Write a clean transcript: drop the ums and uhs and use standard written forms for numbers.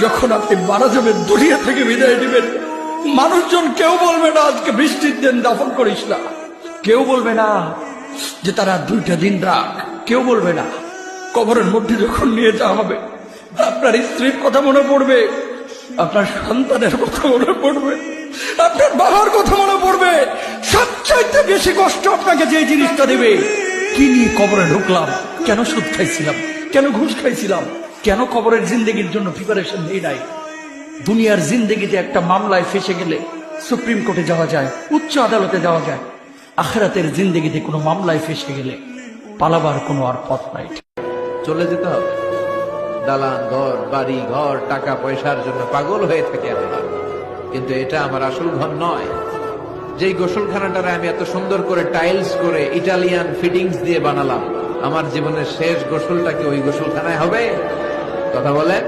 যখন আপনি মারা যাবেন, দুনিয়া থেকে বিদায় দিবেন, মানুষজন কেউ বলবে না আজকে বৃষ্টির দিন দাফন করিস না, কেউ বলবে না যে তারা 2টা দিন রাখ, কেউ বলবে না। কবরের মধ্যে যখন নিয়ে যাওয়া হবে, আপনার স্ত্রীর কথা মনে পড়বে, আপনার সন্তানের কথা মনে পড়বে, আপনার বাবার কথা মনে পড়বে। সবচাইতে বেশি কষ্ট আপনাকে যে জিনিসটা দেবে, কি নিয়ে কবরে ঢুকলাম, কেন সুদ খাইছিলাম, কেন ঘুষ খাইছিলাম, কেন কবরের জিন্দেগির জন্য প্রিপারেশন নেই নাই। দুনিয়ার জিন্দেগিতে একটা মামলায় ফেসে গেলে সুপ্রিম কোর্টে যাওয়া যায়, উচ্চ আদালতে যাওয়া যায়। আখিরাতের জিন্দেগিতে কোনো মামলায় ফেসে গেলে পালাবার কোনো আর পথ নাই। চলে যেতে হবে। দালান ঘর, বাড়ি ঘর, টাকা পয়সার জন্য পাগল হয়ে থাকে আমরা, কিন্তু এটা আমার আসল ঘর নয়। যেই গোসলখানাটারে আমি এত সুন্দর করে টাইলস করে ইটালিয়ান ফিটিংস দিয়ে বানালাম, আমার জীবনের শেষ গোসলটা কি ওই গোসলখানায় হবে? কথা বলেন।